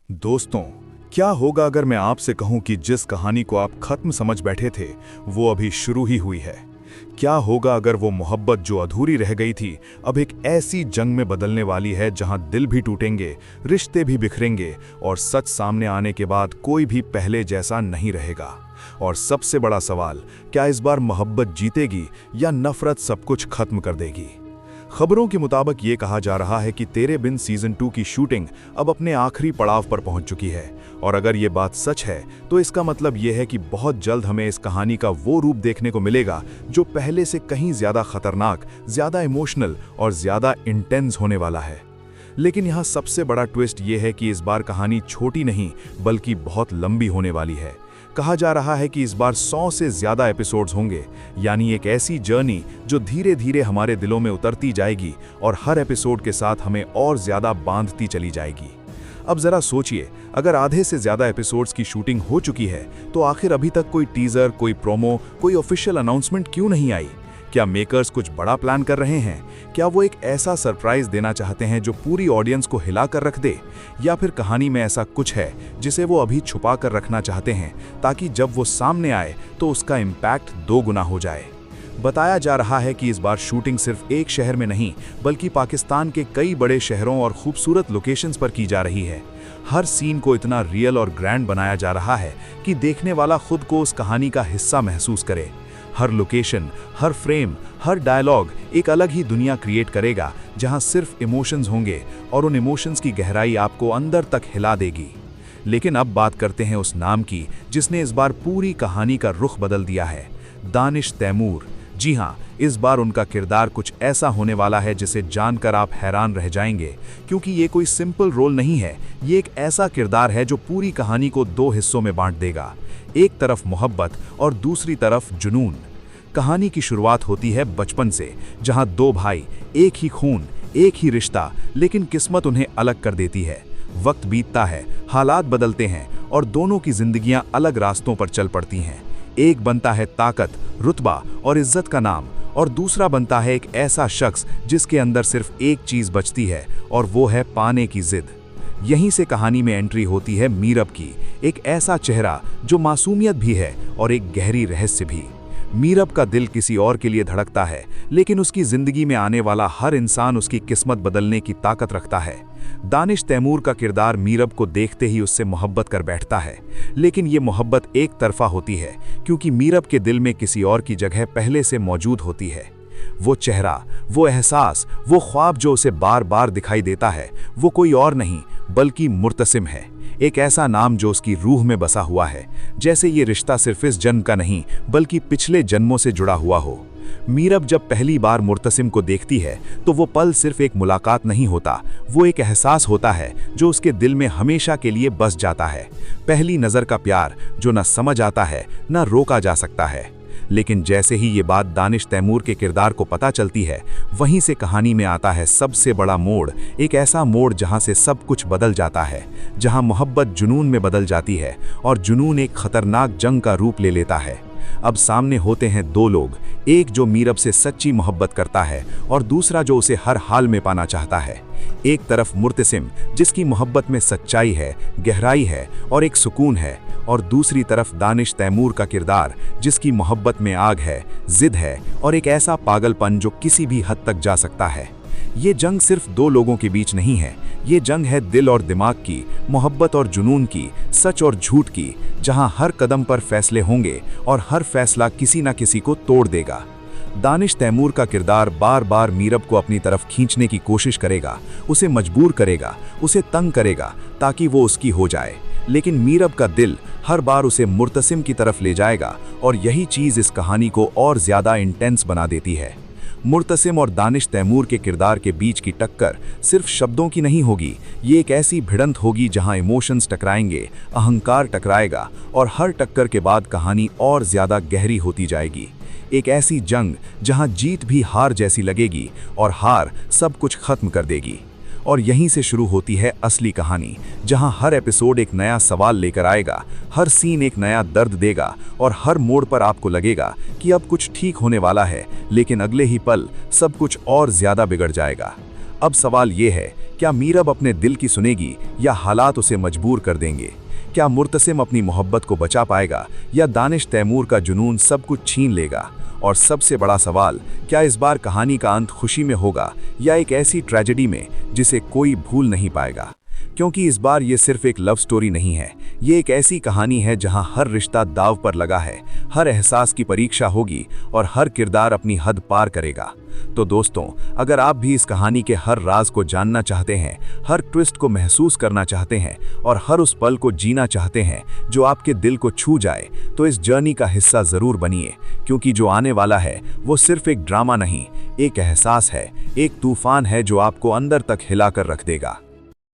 दोस्तों, क्या होगा अगर मैं आपसे कहूं कि जिस कहानी को आप खत्म समझ बैठे थे वो अभी शुरू ही हुई है। क्या होगा अगर वो मोहब्बत जो अधूरी रह गई थी अब एक ऐसी जंग में बदलने वाली है जहां दिल भी टूटेंगे, रिश्ते भी बिखरेंगे और सच सामने आने के बाद कोई भी पहले जैसा नहीं रहेगा। और सबसे बड़ा सवाल, क्या इस बार मोहब्बत जीतेगी या नफरत सब कुछ खत्म कर देगी। खबरों के मुताबिक ये कहा जा रहा है कि तेरे बिन सीजन 2 की शूटिंग अब अपने आखिरी पड़ाव पर पहुंच चुकी है। और अगर ये बात सच है तो इसका मतलब ये है कि बहुत जल्द हमें इस कहानी का वो रूप देखने को मिलेगा जो पहले से कहीं ज्यादा खतरनाक, ज्यादा इमोशनल और ज्यादा इंटेंस होने वाला है। लेकिन यहाँ सबसे बड़ा ट्विस्ट ये है कि इस बार कहानी छोटी नहीं बल्कि बहुत लंबी होने वाली है। कहा जा रहा है कि इस बार 100 से ज्यादा एपिसोड्स होंगे, यानी एक ऐसी जर्नी जो धीरे धीरे हमारे दिलों में उतरती जाएगी और हर एपिसोड के साथ हमें और ज्यादा बांधती चली जाएगी। अब जरा सोचिए, अगर आधे से ज्यादा एपिसोड्स की शूटिंग हो चुकी है तो आखिर अभी तक कोई टीजर, कोई प्रोमो, कोई ऑफिशियल अनाउंसमेंट क्यों नहीं आई। क्या मेकर्स कुछ बड़ा प्लान कर रहे हैं? क्या वो एक ऐसा सरप्राइज देना चाहते हैं जो पूरी ऑडियंस को हिला कर रख दे, या फिर कहानी में ऐसा कुछ है जिसे वो अभी छुपा कर रखना चाहते हैं ताकि जब वो सामने आए तो उसका इम्पैक्ट 2 गुना हो जाए। बताया जा रहा है कि इस बार शूटिंग सिर्फ एक शहर में नहीं बल्कि पाकिस्तान के कई बड़े शहरों और खूबसूरत लोकेशंस पर की जा रही है। हर सीन को इतना रियल और ग्रैंड बनाया जा रहा है कि देखने वाला खुद को उस कहानी का हिस्सा महसूस करे। हर लोकेशन, हर फ्रेम, हर डायलॉग एक अलग ही दुनिया क्रिएट करेगा जहां सिर्फ इमोशंस होंगे और उन इमोशंस की गहराई आपको अंदर तक हिला देगी। लेकिन अब बात करते हैं उस नाम की जिसने इस बार पूरी कहानी का रुख बदल दिया है, दानिश तैमूर। जी हाँ, इस बार उनका किरदार कुछ ऐसा होने वाला है जिसे जानकर आप हैरान रह जाएंगे, क्योंकि ये कोई सिंपल रोल नहीं है। ये एक ऐसा किरदार है जो पूरी कहानी को 2 हिस्सों में बांट देगा, एक तरफ मोहब्बत और दूसरी तरफ जुनून। कहानी की शुरुआत होती है बचपन से, जहां 2 भाई, एक ही खून, एक ही रिश्ता, लेकिन किस्मत उन्हें अलग कर देती है। वक्त बीतता है, हालात बदलते हैं और दोनों की जिंदगियां अलग रास्तों पर चल पड़ती हैं। एक बनता है ताकत, रुतबा और इज्जत का नाम, और दूसरा बनता है एक ऐसा शख्स जिसके अंदर सिर्फ एक चीज बचती है और वो है पाने की जिद। यहीं से कहानी में एंट्री होती है मीरब की, एक ऐसा चेहरा जो मासूमियत भी है और एक गहरी रहस्य भी। मीरब का दिल किसी और के लिए धड़कता है, लेकिन उसकी जिंदगी में आने वाला हर इंसान उसकी किस्मत बदलने की ताकत रखता है। दानिश तैमूर का किरदार मीरब को देखते ही उससे मोहब्बत कर बैठता है, लेकिन ये मोहब्बत एक तरफा होती है क्योंकि मीरब के दिल में किसी और की जगह पहले से मौजूद होती है। वो चेहरा, वो एहसास, वो ख्वाब जो उसे बार बार दिखाई देता है, वो कोई और नहीं बल्कि मुर्तसिम है। एक ऐसा नाम जो उसकी रूह में बसा हुआ है, जैसे ये रिश्ता सिर्फ इस जन्म का नहीं बल्कि पिछले जन्मों से जुड़ा हुआ हो। मीरब जब पहली बार मुर्तसिम को देखती है तो वो पल सिर्फ एक मुलाकात नहीं होता, वो एक एहसास होता है जो उसके दिल में हमेशा के लिए बस जाता है। पहली नज़र का प्यार जो न समझ आता है न रोका जा सकता है। लेकिन जैसे ही ये बात दानिश तैमूर के किरदार को पता चलती है, वहीं से कहानी में आता है सबसे बड़ा मोड़, एक ऐसा मोड़ जहां से सब कुछ बदल जाता है, जहां मोहब्बत जुनून में बदल जाती है और जुनून एक खतरनाक जंग का रूप ले लेता है। अब सामने होते हैं 2 लोग, एक जो मीरब से सच्ची मोहब्बत करता है और दूसरा जो उसे हर हाल में पाना चाहता है। एक तरफ मुर्तसिम जिसकी मोहब्बत में सच्चाई है, गहराई है और एक सुकून है, और दूसरी तरफ दानिश तैमूर का किरदार जिसकी मोहब्बत में आग है, जिद है और एक ऐसा पागलपन जो किसी भी हद तक जा सकता है। ये जंग सिर्फ 2 लोगों के बीच नहीं है, ये जंग है दिल और दिमाग की, मोहब्बत और जुनून की, सच और झूठ की, जहां हर कदम पर फैसले होंगे और हर फैसला किसी न किसी को तोड़ देगा। दानिश तैमूर का किरदार बार बार मीरब को अपनी तरफ खींचने की कोशिश करेगा, उसे मजबूर करेगा, उसे तंग करेगा ताकि वो उसकी हो जाए, लेकिन मीरब का दिल हर बार उसे मुर्तसिम की तरफ ले जाएगा और यही चीज़ इस कहानी को और ज़्यादा इंटेंस बना देती है। मुर्तसिम और दानिश तैमूर के किरदार के बीच की टक्कर सिर्फ शब्दों की नहीं होगी, ये एक ऐसी भिड़ंत होगी जहां इमोशंस टकराएंगे, अहंकार टकराएगा और हर टक्कर के बाद कहानी और ज़्यादा गहरी होती जाएगी। एक ऐसी जंग जहां जीत भी हार जैसी लगेगी और हार सब कुछ खत्म कर देगी। और यहीं से शुरू होती है असली कहानी, जहां हर एपिसोड एक नया सवाल लेकर आएगा, हर सीन एक नया दर्द देगा और हर मोड़ पर आपको लगेगा कि अब कुछ ठीक होने वाला है, लेकिन अगले ही पल सब कुछ और ज्यादा बिगड़ जाएगा। अब सवाल ये है, क्या मीरब अपने दिल की सुनेगी या हालात उसे मजबूर कर देंगे? क्या मुर्तसिम अपनी मोहब्बत को बचा पाएगा या दानिश तैमूर का जुनून सब कुछ छीन लेगा? और सबसे बड़ा सवाल, क्या इस बार कहानी का अंत खुशी में होगा या एक ऐसी ट्रेजेडी में जिसे कोई भूल नहीं पाएगा? क्योंकि इस बार ये सिर्फ एक लव स्टोरी नहीं है, ये एक ऐसी कहानी है जहां हर रिश्ता दाव पर लगा है, हर एहसास की परीक्षा होगी और हर किरदार अपनी हद पार करेगा। तो दोस्तों, अगर आप भी इस कहानी के हर राज को जानना चाहते हैं, हर ट्विस्ट को महसूस करना चाहते हैं और हर उस पल को जीना चाहते हैं जो आपके दिल को छू जाए, तो इस जर्नी का हिस्सा जरूर बनिए, क्योंकि जो आने वाला है वो सिर्फ एक ड्रामा नहीं, एक एहसास है, एक तूफान है जो आपको अंदर तक हिलाकर रख देगा।